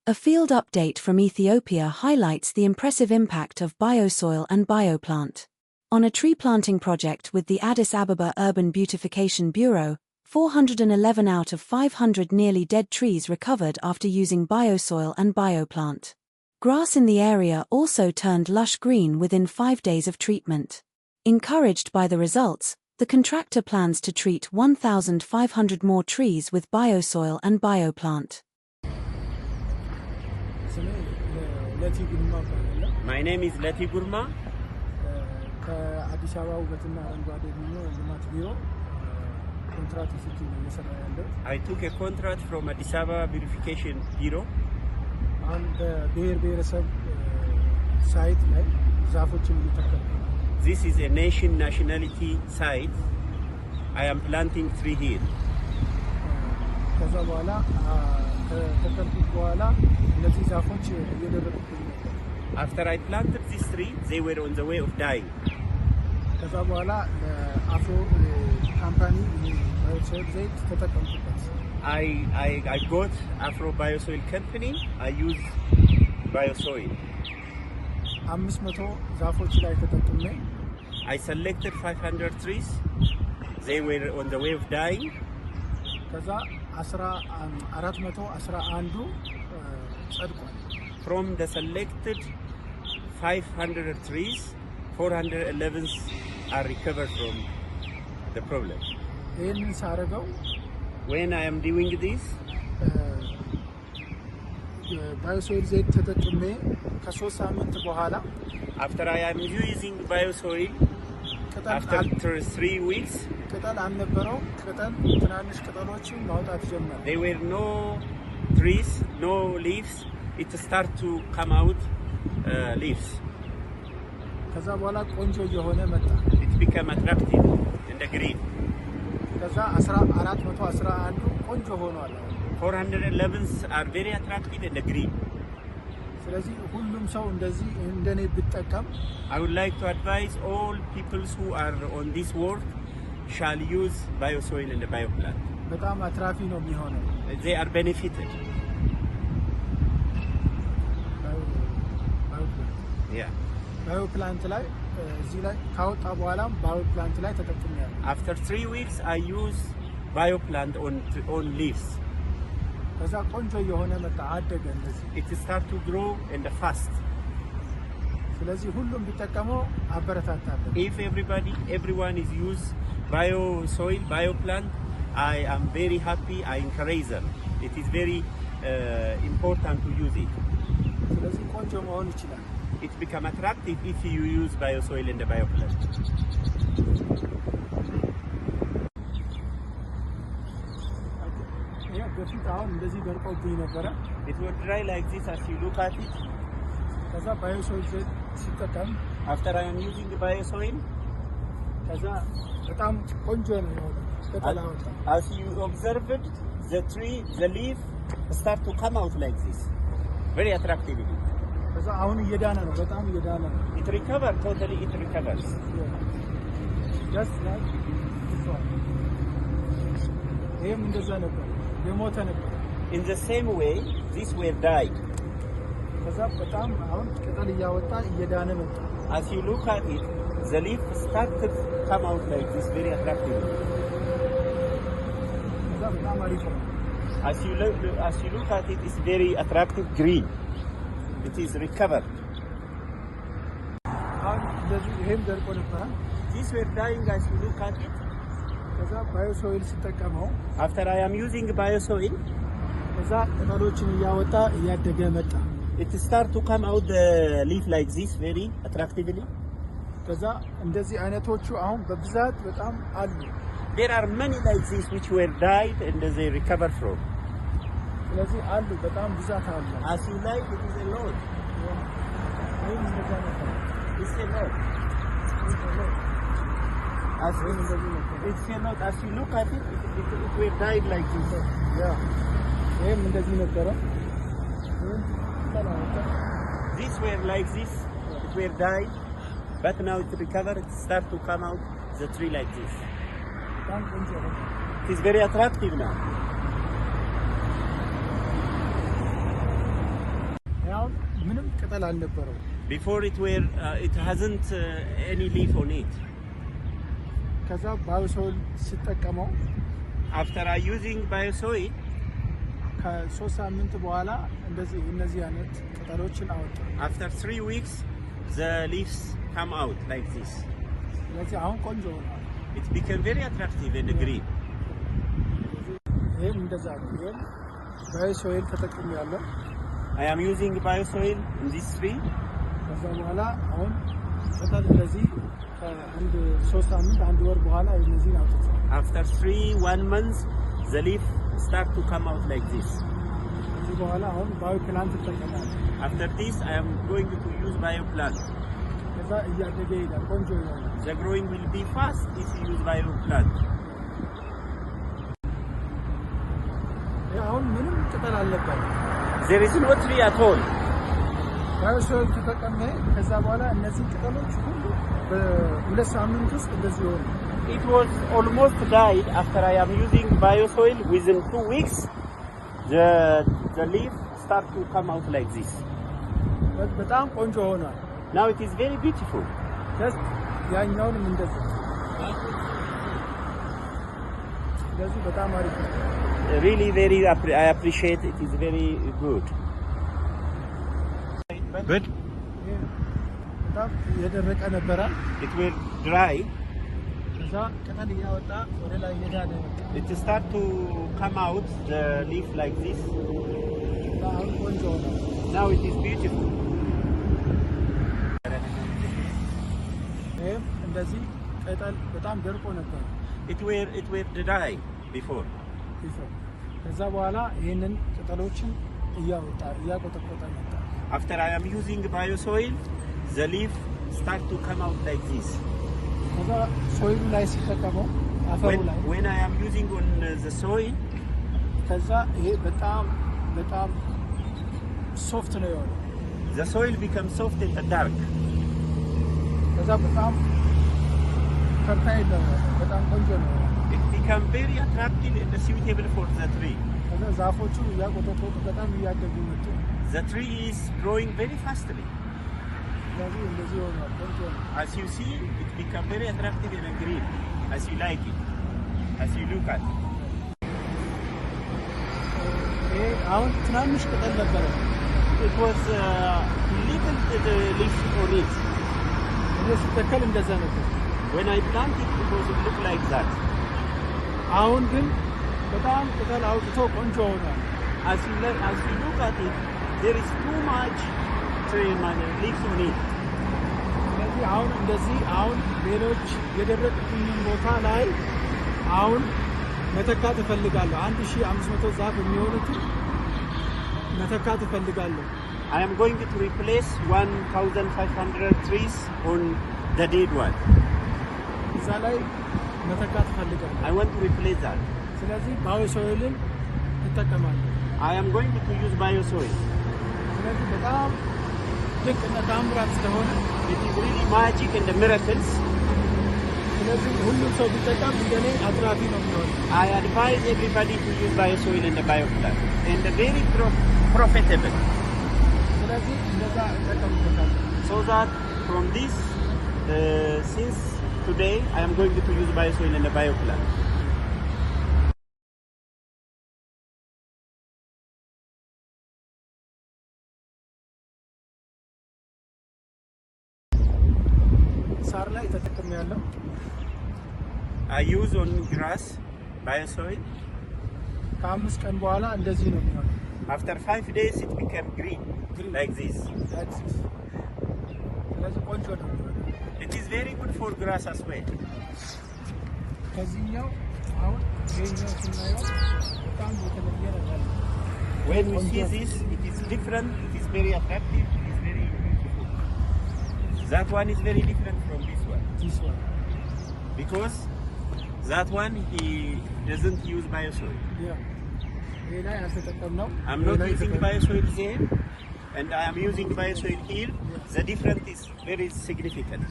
A field update from Ethiopia highlights the impressive impact of biosoil and bioplant. On a tree planting project with the Addis Ababa Urban Beautification Bureau, 411 out of 500 nearly dead trees recovered after using biosoil and bioplant. Grass in the area also turned lush green within 5 days of treatment. Encouraged by the results, the contractor plans to treat 1,500 more trees with biosoil and bioplant. My name is Leti Gurma. I took a contract from Addis Ababa Beautification Bureau. This is a nationality site. I am planting tree here. After I planted this tree, they were on the way of dying. I got Afro Biosoil Company. I use biosoil. I selected 500 trees. They were on the way of dying. From the selected 500 trees, 411 are recovered from the problem. When I am doing this, after I am using bisoil, after 3 weeks, there were no trees, no leaves. It start to come out leaves. It became attractive in the green. 411 are very attractive in the green. I would like to advise all people who are on this work shall use biosoil and the bioplant. They are benefited. Yeah. After 3 weeks, I use bioplant on leaves. It starts to grow in the fast. If everyone is use biosoil, bioplant, I am very happy. I encourage them. It is very important to use it. It becomes attractive if you use biosoil and the bioplant. It will dry like this as you look at it. After I am using the biosoil, as you observe it, the tree, the leaf start to come out like this. Very attractive. It recovers, totally it recovers. Just like this one. In the same way, these were died. As you look at it, the leaf started to come out like this, very attractive. As you look at it, it's very attractive green. It is recovered. These were dying as you look at it. After I am using biosoil, it starts to come out the leaf like this very attractively. There are many like this which were died and they recover from. As you like, it is a lot. It's a lot. As you look at it, it will die like this. Yeah. These were like this, it were died, but now it recovered, it start to come out the tree like this. It is very attractive now. አሁን ምንም ቅጠል አልነበረው። Before it hasn't any leaf on it. ከዛ ባዮሶይል ሲጠቀመው After I using biosoil, ከ3 ሳምንት በኋላ እነዚህ አይነት ቅጠሎችን አወጣ። after 3 weeks, the leaves come out like this. ስለዚህ አሁን ቆንጆ ሆኗል። It became very attractive and green. ይሄም እንደዛ ነው። ይሄም ባዮሶይል ተጠቅሜያለሁ። I am using biosoil in this tree. ከዛ በኋላ አሁን ቅጠል እንደዚህ ከአንድ 3 ሳምንት 1 ወር በኋላ እነዚህን አውጥቷል። After 1 month, the leaf start to come out like this. ከዚህ በኋላ አሁን ባዮፕላንት ተጠቅመናል። After this, I am going to use bioplant. ከዛ እያደገ ይሄዳል። ቆንጆ ይሆናል። The growing will be fast if you use bioplant. አሁን ምንም ቅጠል አልነበረም። There is no tree at all. ባዮሶይል ተጠቅሜ ከዛ በኋላ እነዚህ ቅጠሎች ሁሉ በ2 ሳምንት ውስጥ እንደዚህ ሆኑ። It was almost died after I am using biosoil. Within 2 weeks, the leaf start to come out like this. በጣም ቆንጆ ሆኗል። Now it is very beautiful. ደስ ያኛውንም እንደዚህ በጣም አሪፍ ነው። Really I appreciate it. Is very good. But በጣም የደረቀ ነበረ። it will dry. ከዛ ቅጠል እያወጣ ወደ ላይ ይሄዳል። It start to come out the leaf like this. አሁን ቆንጆ ሆኗል። Now it is beautiful. ይሄም እንደዚህ ቅጠል በጣም ደርቆ ነበር። It were dry before. ከዛ በኋላ ይሄንን ቅጠሎችን እያቆጠቆጠ መጣ። After I am using biosoil, the leaf start to come out like this. ከዛ ሶይሉ ላይ ሲጠቀመው አፈሩ ላይ when I am using on the soil, ከዛ ይሄ በጣም ሶፍት ነው የሆነው። The soil becomes soft and dark. ከዛ በጣም ፈርታይል ነው፣ በጣም ቆንጆ ነው። It become very attractive and suitable for the tree. ከዛ ዛፎቹ እያቆጠቆጡ በጣም እያደጉ መጡ። The tree is growing very fastly. ስለዚህ እንደዚህ ሆኗል። ቆንጆ ነው። As you see, it become very attractive and green, as you like it, as you look at it. ይሄ አሁን ትናንሽ ቅጠል ነበረ። It was little leaf on it. እኔ ሲተከል እንደዛ ነበር። When I planted it was look like that. አሁን ግን በጣም ቅጠል አውጥቶ ቆንጆ ሆኗል። As you look at it, there is too much tree leaves on it. ስለዚህ አሁን እንደዚህ አሁን ሌሎች የደረቁትን ቦታ ላይ አሁን መተካት እፈልጋለሁ። 1500 ዛፍ የሚሆኑትን መተካት እፈልጋለሁ። I am going to replace 1,500 trees on the dead one. እዛ ላይ መተካት እፈልጋለሁ። I want to replace that. ስለዚህ ባዮሶይልን እጠቀማለሁ። I am going to use biosoil. ስለዚህ በጣም ልክ እንደ ታምራት ስለሆነ It is really magic and the miracles. ስለዚህ ሁሉም ሰው ቢጠቀም እንደኔ አትራፊ ነው የሚሆነው። I advise everybody to use biosoil and the bioplant, and very profitable. ስለዚህ እንደዛ እጠቀምበታለሁ። So that from this, since today, I am going to use biosoil and the bioplant. ሳር ላይ ተጠቅሜያለሁ። I use on grass biosoil. ከ5 ቀን በኋላ እንደዚህ ነው የሚሆነው። After 5 days, it became green, like this. ስለዚህ ቆንጆ ነው የሚሆነው። It is very good for grass as well. ከዚህኛው አሁን ይሄኛው ስናየው በጣም የተለየ ነገር ነው። When we see this, it is different. It is very attractive. It is very beautiful. That one is very different from this one. This one. Because that one, he doesn't use biosoil. Yeah. ሌላ ያልተጠቀምነው I'm not using biosoil there, and I am using biosoil here. The difference is very significant.